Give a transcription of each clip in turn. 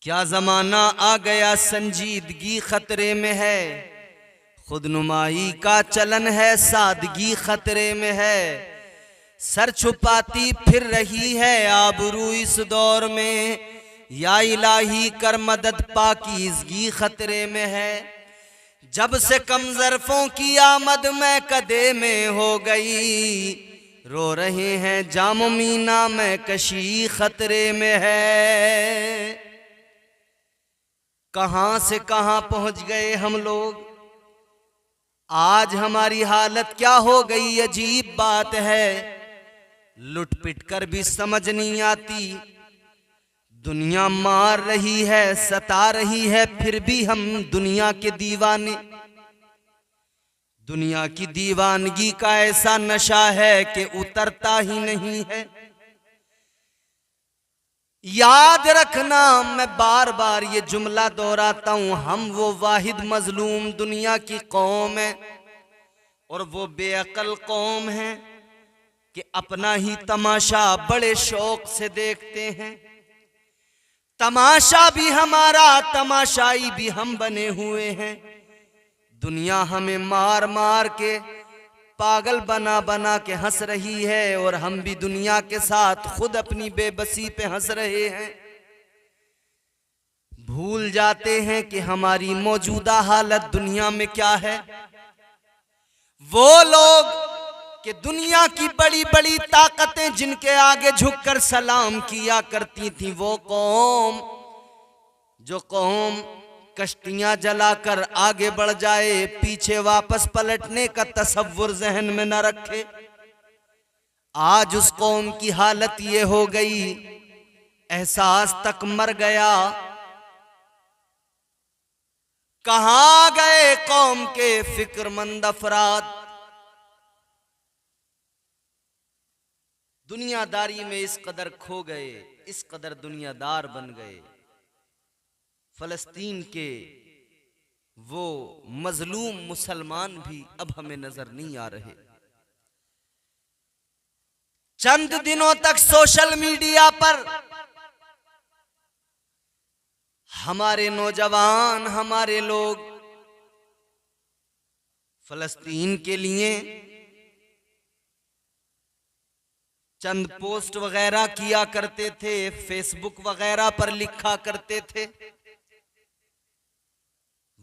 क्या जमाना आ गया संजीदगी खतरे में है, खुदनुमाई का चलन है सादगी खतरे में है। सर छुपाती फिर रही है आबरू इस दौर में, या इलाही कर मदद पाकीज़गी खतरे में है। जब से कम ज़र्फ़ों की आमद में कदे में हो गई, रो रहे हैं जाम मीना में कशी खतरे में है। कहां से कहां पहुंच गए हम लोग, आज हमारी हालत क्या हो गई अजीब बात है। लुट पिट कर भी समझ नहीं आती, दुनिया मार रही है सता रही है, फिर भी हम दुनिया के दीवाने। दुनिया की दीवानगी का ऐसा नशा है कि उतरता ही नहीं है। याद रखना, मैं बार बार ये जुमला दोहराता हूं, हम वो वाहिद मजलूम दुनिया की कौम है और वो बेअकल कौम है कि अपना ही तमाशा बड़े शौक से देखते हैं। तमाशा भी हमारा, तमाशाई भी हम बने हुए हैं। दुनिया हमें मार मार के पागल बना बना के हंस रही है और हम भी दुनिया के साथ खुद अपनी बेबसी पे हंस रहे हैं। भूल जाते हैं कि हमारी मौजूदा हालत दुनिया में क्या है। वो लोग कि दुनिया की बड़ी बड़ी ताकतें जिनके आगे झुककर सलाम किया करती थी, वो कौम जो कौम कश्तियां जलाकर आगे बढ़ जाए, पीछे वापस पलटने का तसव्वुर जहन में न रखे, आज उस कौम की हालत ये हो गई, एहसास तक मर गया। कहां गए कौम के फिक्रमंद अफराद। दुनियादारी में इस कदर खो गए, इस कदर दुनियादार बन गए। फलस्तीन के वो मजलूम मुसलमान भी अब हमें नजर नहीं आ रहे। चंद दिनों तक सोशल मीडिया पर हमारे नौजवान, हमारे लोग फलस्तीन के लिए चंद पोस्ट वगैरह किया करते थे, फेसबुक वगैरह पर लिखा करते थे।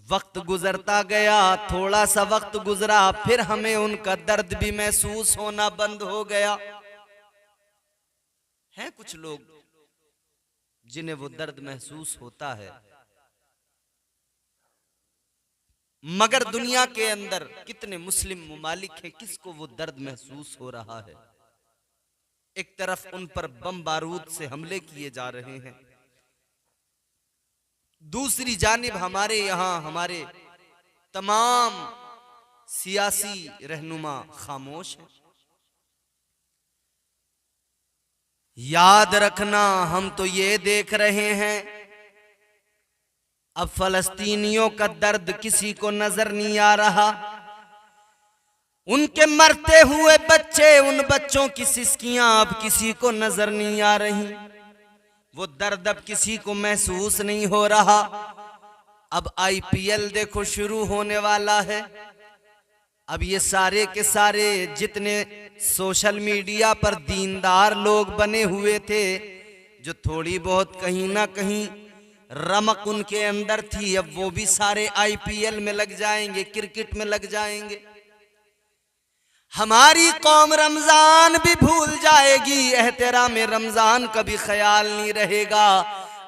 वक्त गुजरता गया, थोड़ा सा वक्त गुजरा, फिर हमें उनका दर्द भी महसूस होना बंद हो गया। हैं कुछ लोग जिन्हें वो दर्द महसूस होता है, मगर दुनिया के अंदर कितने मुस्लिम मुमालिक हैं किसको वो दर्द महसूस हो रहा है। एक तरफ उन पर बम बारूद से हमले किए जा रहे हैं, दूसरी जानिब हमारे यहाँ हमारे तमाम सियासी रहनुमा खामोश हैं। याद रखना, हम तो ये देख रहे हैं अब फलस्तीनियों का दर्द किसी को नजर नहीं आ रहा। उनके मरते हुए बच्चे, उन बच्चों की सिसकियां अब किसी को नजर नहीं आ रही। वो दर्द अब किसी को महसूस नहीं हो रहा। अब आईपीएल देखो शुरू होने वाला है। अब ये सारे के सारे जितने सोशल मीडिया पर दीनदार लोग बने हुए थे, जो थोड़ी बहुत कहीं ना कहीं रमक उनके अंदर थी, अब वो भी सारे आईपीएल में लग जाएंगे, क्रिकेट में लग जाएंगे। हमारी कौम रमजान भी भूल जाएगी, एहतराम रमजान का भी ख्याल नहीं रहेगा।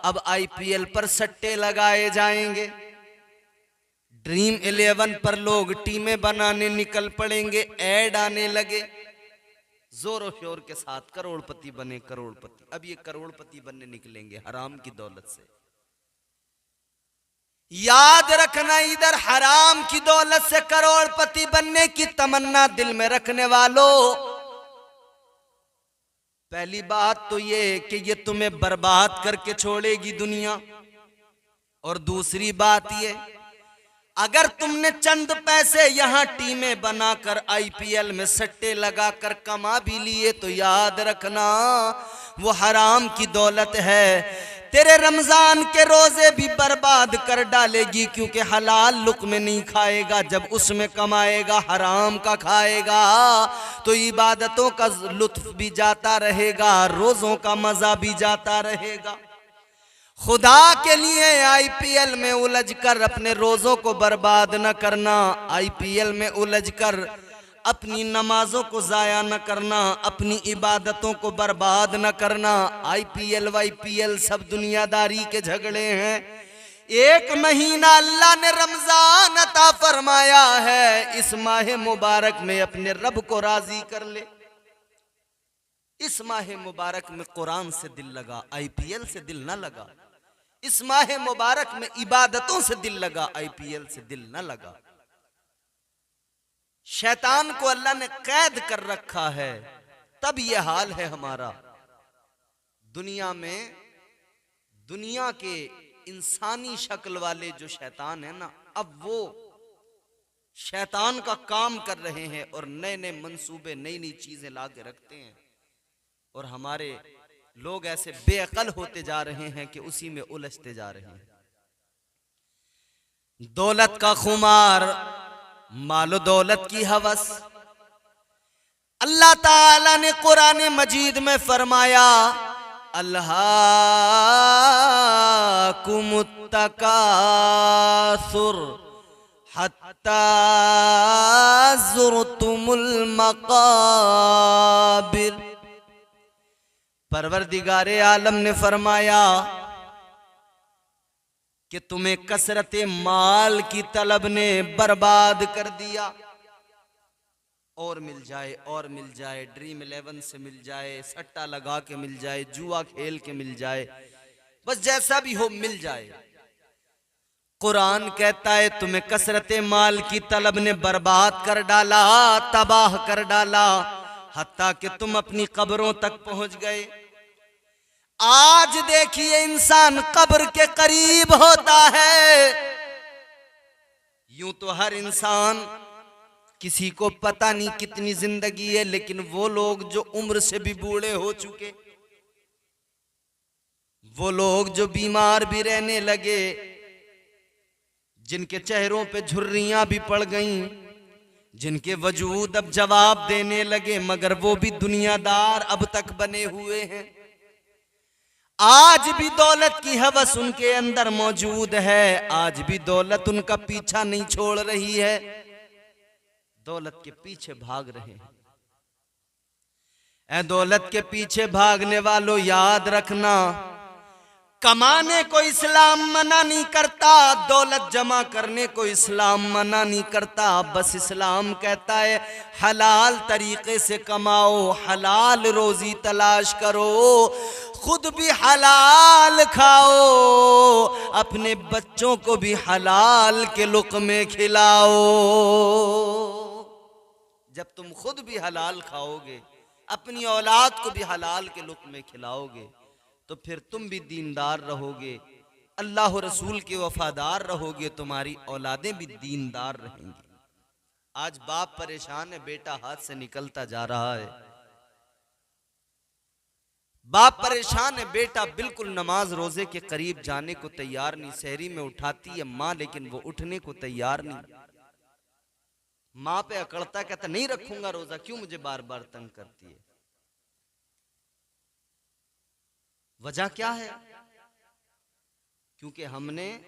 अब आईपीएल पर सट्टे लगाए जाएंगे, ड्रीम 11 पर लोग टीमें बनाने निकल पड़ेंगे, ऐड आने लगे, जोरों शोर के साथ करोड़पति बने करोड़पति। अब ये करोड़पति बनने निकलेंगे हराम की दौलत से। याद रखना, इधर हराम की दौलत से करोड़पति बनने की तमन्ना दिल में रखने वालों, पहली बात तो ये कि ये तुम्हें बर्बाद करके छोड़ेगी दुनिया, और दूसरी बात ये, अगर तुमने चंद पैसे यहां टीमें बनाकर आईपीएल में सट्टे लगाकर कमा भी लिए, तो याद रखना वो हराम की दौलत है। तेरे रमजान के रोजे भी बर्बाद कर डालेगी, क्योंकि हलाल लुक़्मे नहीं खाएगा। जब उसमें कमाएगा हराम का खाएगा तो इबादतों का लुत्फ भी जाता रहेगा, रोजों का मजा भी जाता रहेगा। खुदा के लिए आईपीएल में उलझ कर अपने रोजों को बर्बाद न करना, आईपीएल में उलझ कर अपनी नमाजों को जाया न करना, अपनी इबादतों को बर्बाद न करना। आईपीएल वाईपीएल सब दुनियादारी के झगड़े हैं। एक महीना अल्लाह ने रमजान अता फरमाया है, इस माह मुबारक में अपने रब को राजी कर ले। इस माह मुबारक में कुरान से दिल लगा, आईपीएल से दिल न लगा। इस माह मुबारक में इबादतों से दिल लगा, आईपीएल से दिल न लगा। शैतान को अल्लाह ने कैद कर रखा है, तब यह हाल है हमारा। दुनिया में दुनिया के इंसानी शक्ल वाले जो शैतान है ना, अब वो शैतान का काम कर रहे हैं और नए नए मंसूबे नई नई चीजें ला के रखते हैं, और हमारे लोग ऐसे बेअकल होते जा रहे हैं कि उसी में उलझते जा रहे हैं। दौलत का खुमार, मालो दौलत की हवस। अल्लाह ताला ने कुरान मजीद में फरमाया, अल्हाकुमुत तकासुर हत्ता ज़ुरतुमुल मक़ाबिर। परवरदिगारे आलम ने फरमाया कि तुम्हें कसरत माल की तलब ने बर्बाद कर दिया। और मिल जाए और मिल जाए, ड्रीम 11 से मिल जाए, सट्टा लगा के मिल जाए, जुआ खेल के मिल जाए, बस जैसा भी हो मिल जाए। कुरान कहता है तुम्हें कसरत माल की तलब ने बर्बाद कर डाला, तबाह कर डाला, हत्ता कि तुम अपनी कब्रों तक पहुंच गए। आज देखिए इंसान कब्र के करीब होता है। यूं तो हर इंसान, किसी को पता नहीं कितनी जिंदगी है, लेकिन वो लोग जो उम्र से भी बूढ़े हो चुके, वो लोग जो बीमार भी रहने लगे, जिनके चेहरों पे झुर्रियां भी पड़ गईं, जिनके वजूद अब जवाब देने लगे, मगर वो भी दुनियादार अब तक बने हुए हैं। आज भी दौलत की हवस उनके अंदर मौजूद है, आज भी दौलत उनका पीछा नहीं छोड़ रही है, दौलत के पीछे भाग रहे हैं। ऐ दौलत के पीछे भागने वालों, याद रखना, कमाने को इस्लाम मना नहीं करता, दौलत जमा करने को इस्लाम मना नहीं करता। बस इस्लाम कहता है हलाल तरीके से कमाओ, हलाल रोजी तलाश करो, खुद भी हलाल खाओ, अपने बच्चों को भी हलाल के लुक़्मे खिलाओ। जब तुम खुद भी हलाल खाओगे, अपनी औलाद को भी हलाल के लुक़्मे खिलाओगे, तो फिर तुम भी दीनदार रहोगे, अल्लाह रसूल के वफादार रहोगे, तुम्हारी औलादें भी दीनदार रहेंगी। आज बाप परेशान है, बेटा हाथ से निकलता जा रहा है। बाप परेशान है, बेटा बिल्कुल नमाज रोजे के करीब जाने को तैयार नहीं। सहरी में उठाती है माँ, लेकिन वो उठने को तैयार नहीं। माँ पे अकड़ता, कहता नहीं रखूंगा रोजा, क्यों मुझे बार बार तंग करती है। वजह क्या है? क्योंकि हमने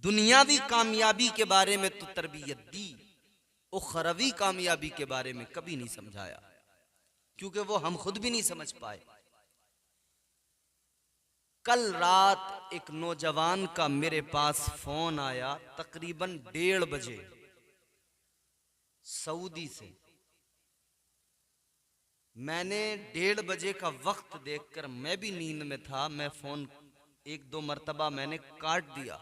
दुनियावी कामयाबी के बारे में तो तरबियत दी, उखरवी कामयाबी के बारे में कभी नहीं समझाया, क्योंकि वो हम खुद भी नहीं समझ पाए। कल रात एक नौजवान का मेरे पास फोन आया, तकरीबन 1:30 बजे सऊदी से। मैंने 1:30 बजे का वक्त देखकर, मैं भी नींद में था, मैं फोन 1-2 मरतबा मैंने काट दिया,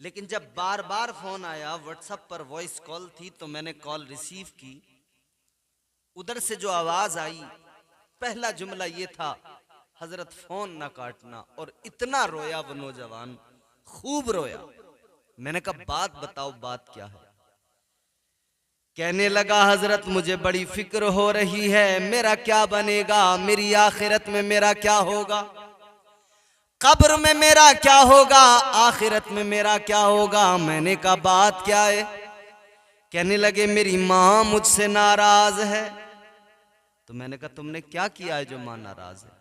लेकिन जब बार बार फोन आया, व्हाट्सएप पर वॉइस कॉल थी, तो मैंने कॉल रिसीव की। उधर से जो आवाज आई, पहला जुमला ये था, हजरत फोन ना काटना। और इतना रोया वो नौजवान, खूब रोया। मैंने कहा बात बताओ, बात क्या है? कहने लगा हजरत मुझे बड़ी फिक्र हो रही है, मेरा क्या बनेगा, मेरी आखिरत में मेरा क्या होगा, कब्र में मेरा क्या होगा, आखिरत में मेरा क्या होगा। मैंने कहा बात क्या है। कहने लगे मेरी माँ मुझसे नाराज है। तो मैंने कहा तुमने क्या किया है जो माँ नाराज है।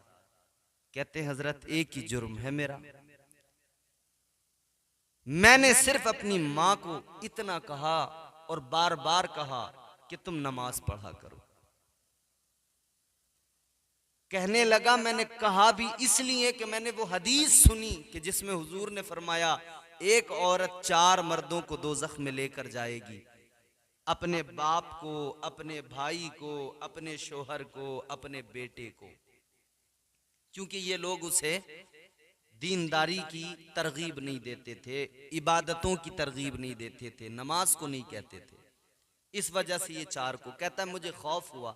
कहते हजरत एक ही जुर्म है मेरा, मैंने सिर्फ अपनी माँ को इतना कहा और बार बार कहा कि तुम नमाज पढ़ा करो। कहने लगा मैंने कहा भी इसलिए कि मैंने वो हदीस सुनी कि जिसमें हुजूर ने फरमाया एक औरत 4 मर्दों को दोज़ख में लेकर जाएगी, अपने बाप को, अपने भाई को, अपने शोहर को, अपने बेटे को, क्योंकि ये लोग उसे दीनदारी की तरगीब नहीं देते थे, इबादतों की तरगीब नहीं देते थे, नमाज को नहीं कहते थे। इस वजह से ये 4 को कहता है मुझे खौफ हुआ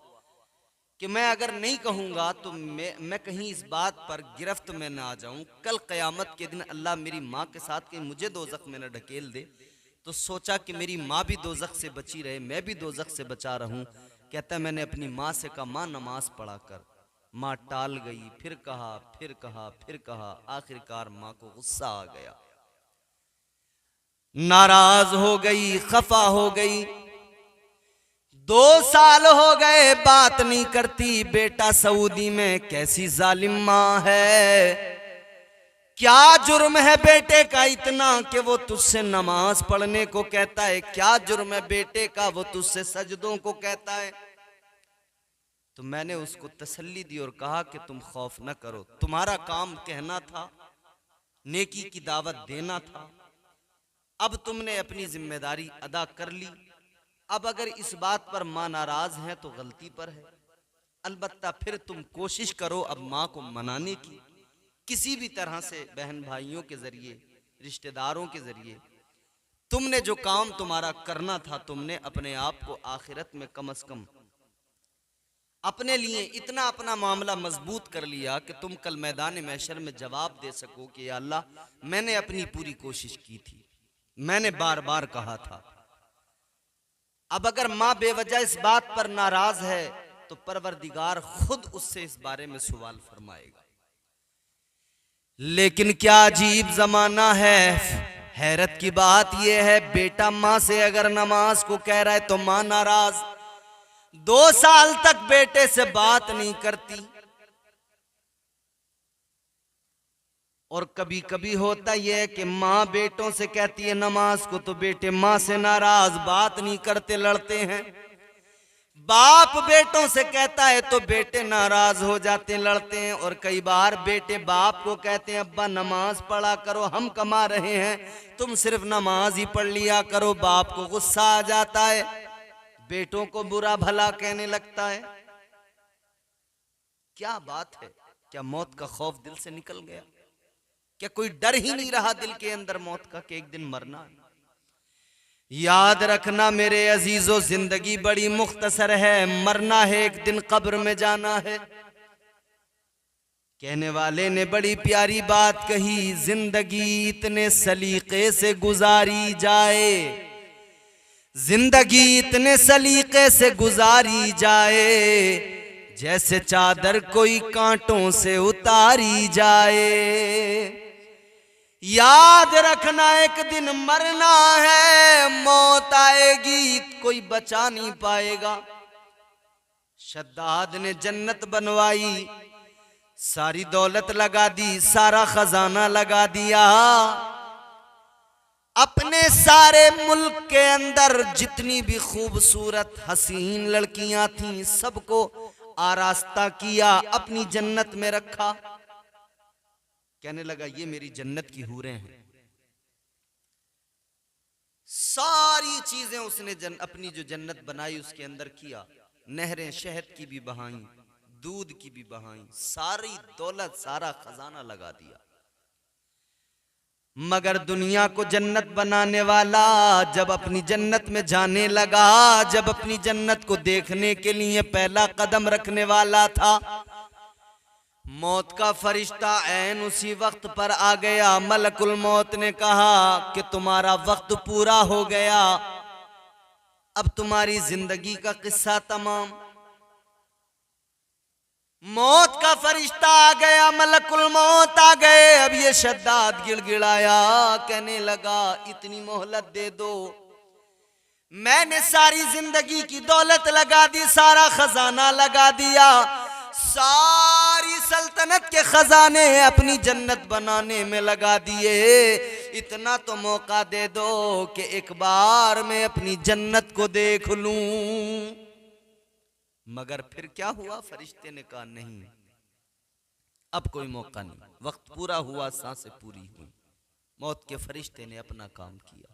कि मैं अगर नहीं कहूंगा तो मैं कहीं इस बात पर गिरफ्त में ना आ जाऊं, कल क़यामत के दिन अल्लाह मेरी माँ के साथ कहीं मुझे दोज़ख में न ढकेल दे। तो सोचा कि मेरी माँ भी दोज़ख से बची रहे, मैं भी दोज़ख से बचा रहूं। कहता है मैंने अपनी माँ से कहा माँ नमाज पढ़ा कर। माँ टाल गई, फिर कहा फिर कहा फिर कहा, आखिरकार माँ को गुस्सा आ गया, नाराज हो गई, खफा हो गई। 2 साल हो गए बात नहीं करती। बेटा सऊदी में कैसी जालिम माँ है, क्या जुर्म है बेटे का इतना कि वो तुझसे नमाज पढ़ने को कहता है, क्या जुर्म है बेटे का वो तुझसे सजदों को कहता है। तो मैंने उसको तसल्ली दी और कहा कि तुम खौफ न करो, तुम्हारा काम कहना था, नेकी की दावत देना था, अब तुमने अपनी जिम्मेदारी अदा कर ली। अब अगर इस बात पर माँ नाराज है तो गलती पर है, अलबत्ता फिर तुम कोशिश करो अब माँ को मनाने की, किसी भी तरह से, बहन भाइयों के जरिए, रिश्तेदारों के जरिए। तुमने जो काम तुम्हारा करना था, तुमने अपने आप को आखिरत में कम से कम अपने लिए इतना अपना मामला मजबूत कर लिया कि तुम कल मैदान महशर में जवाब दे सको कि या अल्लाह मैंने अपनी पूरी कोशिश की थी, मैंने बार बार कहा था। अब अगर माँ बेवजह इस बात पर नाराज है तो परवरदिगार खुद उससे इस बारे में सवाल फरमाएगा। लेकिन क्या अजीब जमाना है, हैरत की बात यह है बेटा माँ से अगर नमाज को कह रहा है तो माँ नाराज। 2 साल तक बेटे से बात नहीं करती। और कभी कभी होता यह है कि माँ बेटों से कहती है नमाज को तो बेटे माँ से नाराज, बात नहीं करते, लड़ते हैं। बाप बेटों से कहता है तो बेटे नाराज हो जाते हैं, लड़ते हैं। और कई बार बेटे बाप को कहते हैं अब्बा नमाज पढ़ा करो, हम कमा रहे हैं, तुम सिर्फ नमाज ही पढ़ लिया करो। बाप को गुस्सा आ जाता है, बेटों को बुरा भला कहने लगता है। क्या बात है, क्या मौत का खौफ दिल से निकल गया? क्या कोई डर ही नहीं रहा दिल के अंदर मौत का कि एक दिन मरना है? याद रखना मेरे अजीजों, जिंदगी बड़ी मुख्तसर है, मरना है, एक दिन कब्र में जाना है। कहने वाले ने बड़ी प्यारी बात कही, जिंदगी इतने सलीके से गुजारी जाए, जिंदगी इतने सलीके से गुजारी जाए, जैसे चादर कोई कांटों से उतारी जाए। याद रखना एक दिन मरना है, मौत आएगी, कोई बचा नहीं पाएगा। शद्दाद ने जन्नत बनवाई, सारी दौलत लगा दी, सारा खजाना लगा दिया, अपने सारे मुल्क के अंदर जितनी भी खूबसूरत हसीन लड़कियां थीं सबको आरास्ता किया, अपनी जन्नत में रखा। कहने लगा ये मेरी जन्नत की हूरें हैं। सारी चीजें उसने अपनी जो जन्नत बनाई उसके अंदर किया, नहरें शहद की भी बहाई, दूध की भी बहाई, सारी दौलत सारा खजाना लगा दिया। मगर दुनिया को जन्नत बनाने वाला जब अपनी जन्नत में जाने लगा, जब अपनी जन्नत को देखने के लिए पहला कदम रखने वाला था, मौत का फरिश्ता ऐन उसी वक्त पर आ गया। मलकुल मौत ने कहा कि तुम्हारा वक्त पूरा हो गया, अब तुम्हारी जिंदगी का किस्सा तमाम। मौत का फरिश्ता आ गया, मलकुल मौत आ गए। अब ये शद्दाद गिड़गिड़ाया, कहने लगा इतनी मोहलत दे दो, मैंने सारी जिंदगी की दौलत लगा दी, सारा खजाना लगा दिया, सारी सल्तनत के खजाने अपनी जन्नत बनाने में लगा दिए, इतना तो मौका दे दो कि एक बार मैं अपनी जन्नत को देख लूं। मगर फिर क्या हुआ? फरिश्ते ने कहा नहीं, अब कोई मौका नहीं, वक्त पूरा हुआ, सांसें पूरी हुई। मौत के फरिश्ते ने अपना काम किया।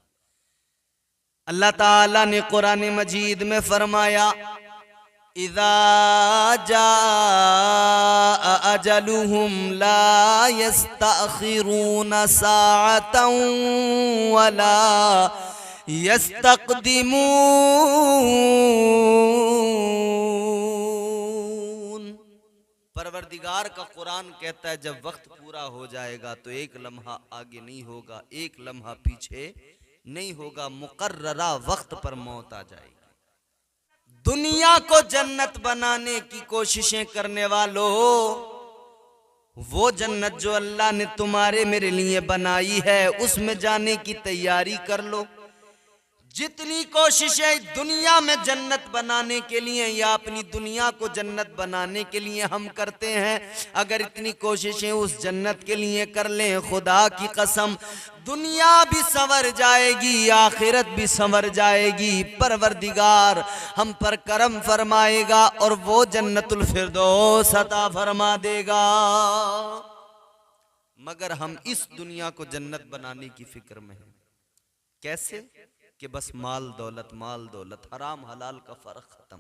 अल्लाह ताला ने कुरान मजीद में फरमाया, इज़ा जाअ अजलुहुम ला यस्तअखिरून साअतन वला यस्तक़दिमून। परवरदिगार का कुरान कहता है जब वक्त पूरा हो जाएगा तो एक लम्हा आगे नहीं होगा, एक लम्हा पीछे नहीं होगा, मुकर्ररा वक्त पर मौत आ जाएगी। दुनिया को जन्नत बनाने की कोशिशें करने वालों, वो जन्नत जो अल्लाह ने तुम्हारे मेरे लिए बनाई है उसमें जाने की तैयारी कर लो। जितनी कोशिशें दुनिया में जन्नत बनाने के लिए या अपनी दुनिया को जन्नत बनाने के लिए हम करते हैं, अगर इतनी कोशिशें उस जन्नत के लिए कर लें, खुदा की कसम दुनिया भी संवर जाएगी, आखिरत भी संवर जाएगी। परवरदिगार हम पर करम फरमाएगा और वो जन्नतुल फिरदौस अता फरमा देगा। मगर हम इस दुनिया को जन्नत बनाने की फिक्र में हैं। कैसे? कि बस माल दौलत, हराम हलाल का फर्क खत्म,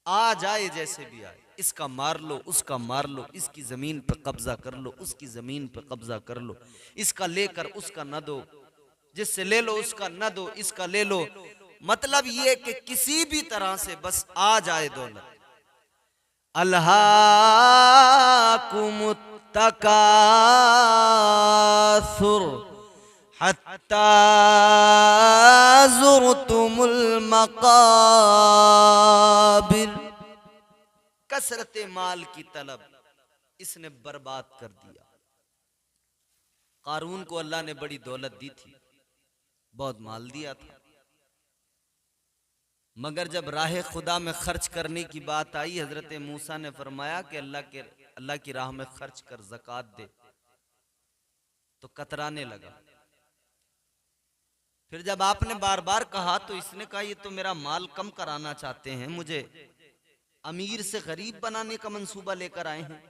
आ जाए जैसे भी आए, इसका मार लो, उसका मार लो, इसकी जमीन पे कब्जा कर लो, उसकी जमीन पे कब्जा कर लो, इसका लेकर उसका न दो, जिससे ले लो उसका न दो, इसका ले लो। मतलब ये कि किसी भी तरह से बस आ जाए दौलत। अल्हाकुमुत तकासुर हत्ता ज़ुरतुमुल मक़ाबिर। कसरते माल की तलब इसने बर्बाद कर दिया। कारून को अल्लाह ने बड़ी दौलत दी थी, बहुत माल दिया था, मगर जब राह खुदा में खर्च करने की बात आई, हजरत मूसा ने फरमाया कि अल्लाह की राह में खर्च कर, ज़कात दे, तो कतराने लगा। फिर जब आपने बार बार कहा तो इसने कहा ये तो मेरा माल कम कराना चाहते हैं, मुझे अमीर से गरीब बनाने का मंसूबा लेकर आए हैं।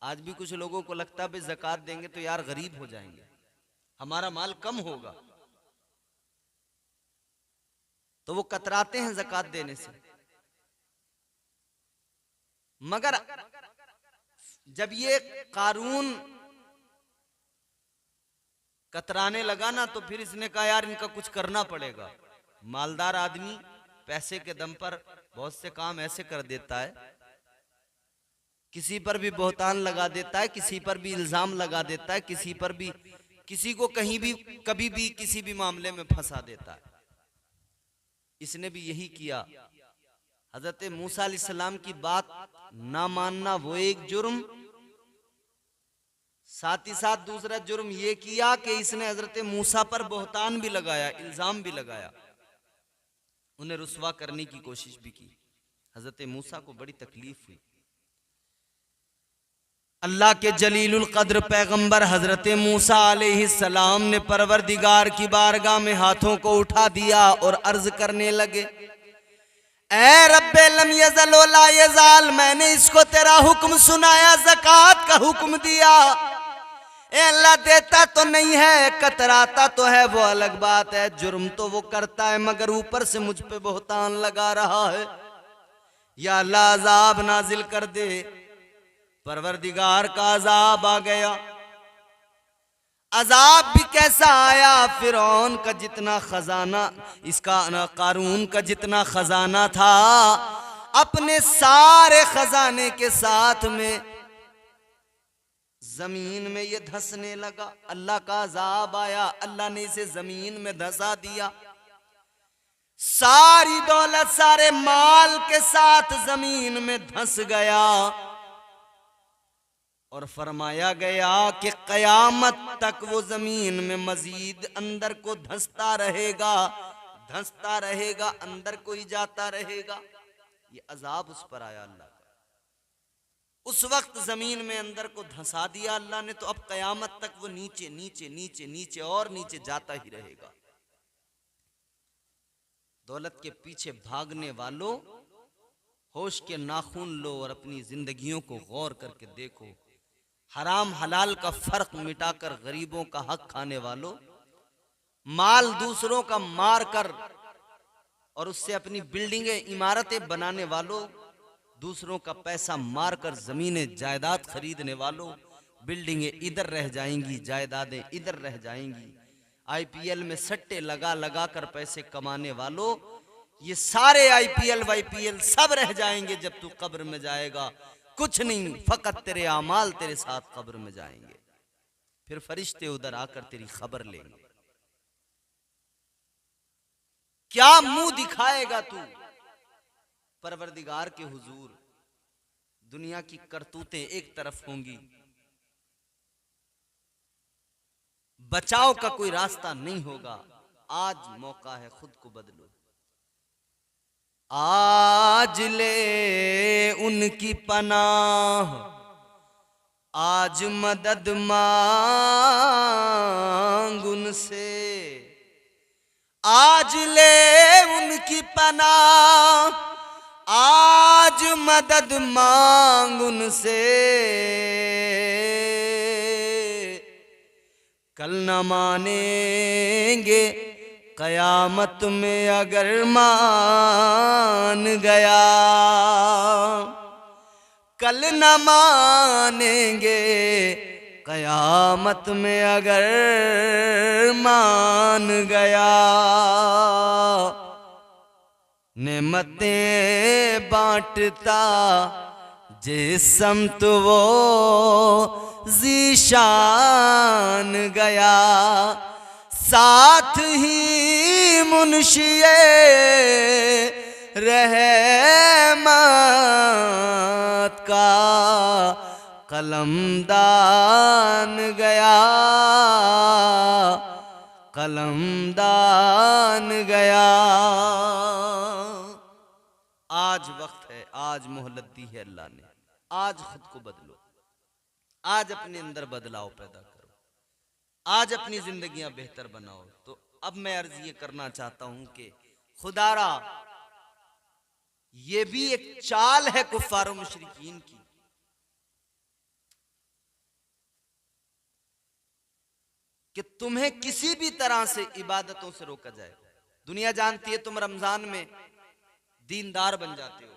आज भी कुछ लोगों को लगता है भाई ज़कात देंगे तो यार गरीब हो जाएंगे, हमारा माल कम होगा, तो वो कतराते हैं ज़कात देने से। मगर जब ये कारून कतराने लगा ना, तो फिर इसने कहा यार इनका कुछ करना पड़ेगा। मालदार आदमी पैसे के दम पर बहुत से काम ऐसे कर देता है, किसी पर भी बहतान लगा देता है, किसी पर भी इल्जाम लगा देता है, किसी पर भी, किसी को कहीं भी कभी भी किसी भी मामले में फंसा देता है। इसने भी यही किया। हजरत मूसा अलैहिस्सलाम की बात ना मानना वो एक जुर्म, साथ ही साथ दूसरा जुर्म ये किया कि इसने हजरत मूसा पर बहतान भी लगाया, इल्जाम भी लगाया, उन्हें रुसवा करने की कोशिश भी की। हजरत मूसा को बड़ी तकलीफ हुई। अल्लाह के जलीलुल कद्र पैगंबर हजरत मूसा अलैहिस्सलाम ने परवरदिगार की बारगाह में हाथों को उठा दिया और अर्ज करने लगे, ऐ रब्बे लम यज़ल वला यज़ाल, मैंने इसको तेरा हुक्म सुनाया, ज़कात का हुक्म दिया, ए अल्लाह देता तो नहीं है, कतराता तो है, वो अलग बात है, जुर्म तो वो करता है, मगर ऊपर से मुझ पे बहतान लगा रहा है। या अल्लाह अज़ाब नाजिल कर दे। परवरदिगार का अज़ाब आ गया। अज़ाब भी कैसा आया? फिरौन का जितना खजाना, इसका कारून का जितना खजाना था, अपने सारे खजाने के साथ में जमीन में ये धंसने लगा। अल्लाह का अज़ाब आया, अल्लाह ने इसे जमीन में धंसा दिया। सारी दौलत सारे माल के साथ जमीन में धंस गया और फरमाया गया कि कयामत तक वो जमीन में मजीद अंदर को धंसता रहेगा, धंसता रहेगा, अंदर को ही जाता रहेगा। ये अजाब उस पर आया अल्लाह का। उस वक्त जमीन में अंदर को धंसा दिया अल्लाह ने, तो अब कयामत तक वो नीचे नीचे नीचे नीचे और नीचे जाता ही रहेगा। दौलत के पीछे भागने वालों, होश के नाखून लो और अपनी जिंदगियों को गौर करके देखो। हराम हलाल का फर्क मिटाकर गरीबों का हक खाने वालों, माल दूसरों का मार कर और उससे अपनी बिल्डिंगें इमारतें बनाने वालों, दूसरों का पैसा मारकर जमीनें जायदाद खरीदने वालों, बिल्डिंगें इधर रह जाएंगी, जायदादें इधर रह जाएंगी। आईपीएल में सट्टे लगा लगा कर पैसे कमाने वालों, ये सारे आईपीएल वाईपीएल सब रह जाएंगे जब तू कब्र में जाएगा। कुछ नहीं, फकत तेरे आमाल तेरे साथ कब्र में जाएंगे। फिर फरिश्ते उधर आकर तेरी खबर लेंगे। क्या मुंह दिखाएगा तू परवरदिगार के हुजूर? दुनिया की करतूतें एक तरफ होंगी, बचाव का कोई रास्ता नहीं होगा। आज मौका है, खुद को बदलो। आज ले उनकी पनाह, आज मदद मांग उनसे, आज ले उनकी पनाह, आज मदद मांग उनसे। कल न मानेंगे कयामत में अगर मान गया, कल न मानेंगे कयामत में अगर मान गया। नेमतें बांटता जिस समत वो ज़ीशान गया, साथ ही मुंशिए रहमत का कलमदान गया, कलमदान गया। आज वक्त है, आज मोहलत दी है अल्लाह ने। आज खुद को बदलो, आज अपने अंदर बदलाव पैदा करो, आज अपनी जिंदगियां बेहतर बनाओ। तो अब मैं अर्ज ये करना चाहता हूं कि खुदारा ये भी एक चाल है कुफ्फार और मुशरिकीन की कि तुम्हें किसी भी तरह से इबादतों से रोका जाए। दुनिया जानती है तुम रमजान में दीनदार बन जाते हो,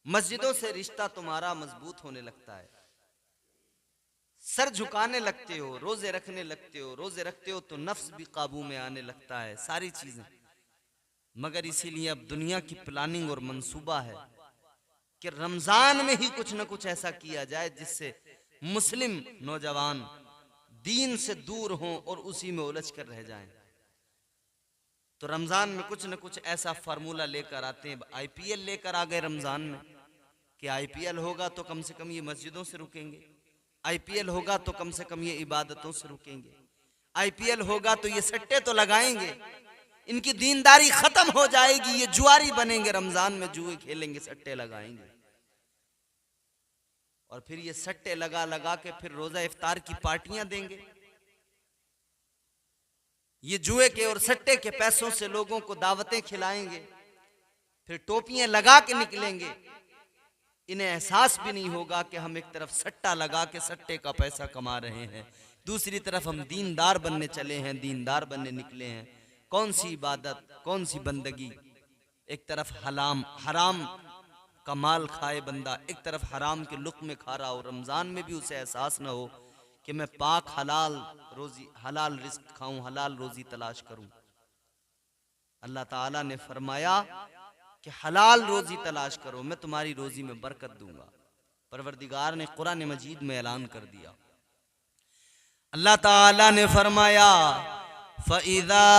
मस्जिदों से रिश्ता तुम्हारा मजबूत होने लगता है, सर झुकाने लगते हो, रोजे रखने लगते हो, रोजे रखते हो तो नफ्स भी काबू में आने लगता है, सारी चीजें। मगर इसीलिए अब दुनिया की प्लानिंग और मंसूबा है कि रमजान में ही कुछ न कुछ ऐसा किया जाए जिससे मुस्लिम नौजवान दीन से दूर हों और उसी में उलझ कर रह जाएं। तो रमजान में कुछ न कुछ ऐसा फार्मूला लेकर आते हैं। आईपीएल लेकर आ गए रमजान में कि आईपीएल होगा तो कम से कम ये मस्जिदों से रुकेंगे, आईपीएल होगा तो कम से कम ये इबादतों से रुकेंगे, आईपीएल होगा तो ये सट्टे तो लगाएंगे, इनकी दीनदारी खत्म हो जाएगी, ये जुआरी बनेंगे, रमजान में जुए खेलेंगे, सट्टे लगाएंगे। और फिर ये सट्टे लगा लगा के फिर रोजा इफ्तार की पार्टियां देंगे। ये जुए के और सट्टे के पैसों से लोगों को दावतें खिलाएंगे, फिर टोपियां लगा के निकलेंगे। इन्हें एहसास भी नहीं होगा कि हम एक तरफ सट्टा लगा के सट्टे का पैसा कमा रहे हैं, दूसरी तरफ हम दीनदार बनने चले हैं, दीनदार बनने निकले हैं। कौन सी इबादत, कौन सी बंदगी? एक तरफ हराम का माल खाए बंदा, एक तरफ हराम के लुक़्मे खा रहा हो, रमजान में भी उसे एहसास ना हो कि मैं पाक हलाल रोजी, हलाल रिस्क खाऊं, हलाल रोजी तलाश करूं। अल्लाह ताला ने फरमाया कि हलाल रोजी तलाश करो, मैं तुम्हारी रोजी में बरकत दूंगा। परवरदिगार ने कुरान मजीद में ऐलान कर दिया। अल्लाह ताला ने फरमाया फ़इज़ा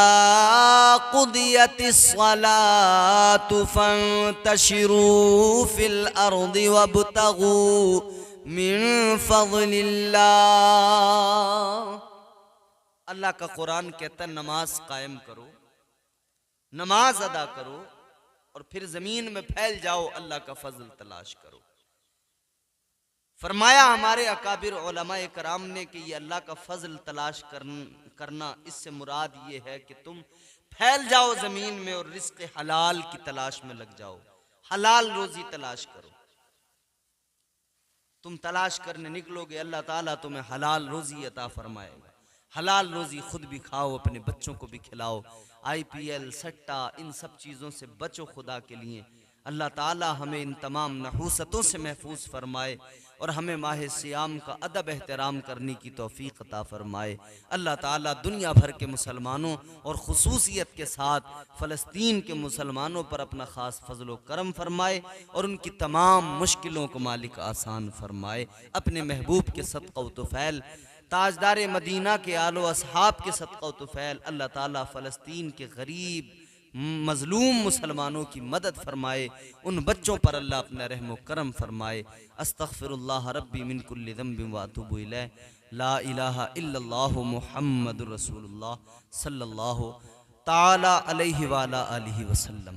क़ुदियतिस्सलातु फ़ंतशिरू फ़िल अर्दि वब्तगू मिन फ़ज़लिल्लाह। अल्लाह का कुरान कहता है नमाज कायम करो, नमाज अदा करो और फिर जमीन में फैल जाओ, अल्लाह का फजल तलाश करो। फरमाया हमारे अकाबिर उलमाए कराम ने कि ये अल्लाह का फजल तलाश करना, इससे मुराद ये है कि तुम फैल जाओ जमीन में और रिज़्क़ हलाल की तलाश में लग जाओ, हलाल रोजी तलाश करो। तुम तलाश करने निकलोगे, अल्लाह ताला तुम्हें हलाल रोजी अता फरमाएगा। हलाल रोजी खुद भी खाओ, अपने बच्चों को भी खिलाओ। IPL, सट्टा, इन सब चीज़ों से बचो खुदा के लिए। अल्लाह ताला हमें इन तमाम नहूसतों से महफूज फरमाए और हमें माह सियाम का अदब एहतराम करने की तौफीक अता फरमाए। अल्लाह ताला दुनिया भर के मुसलमानों और खुसूसियत के साथ फ़लस्तीन के मुसलमानों पर अपना ख़ास फजल व करम फरमाए और उनकी तमाम मुश्किलों को मालिक आसान फरमाए। अपने महबूब के सदक़ा व तुफ़ैल, ताजदार मदीना के आलो असहाब के सदक़ा व तुफ़ैल अल्लाह ताला फ़लस्तीन के गरीब मजलूम मुसलमानों की मदद फरमाए। उन बच्चों पर अल्लाह अपना रहम व करम फरमाए। अस्तग़फिरुल्लाह रब्बी मिन कुल्लि ज़ंबिन व अतूबु इलैह। ला इलाहा इल्लल्लाहु मुहम्मदुर रसूलुल्लाह सल्लल्लाहु ताला अलैहि व आला आलिहि वसल्लम।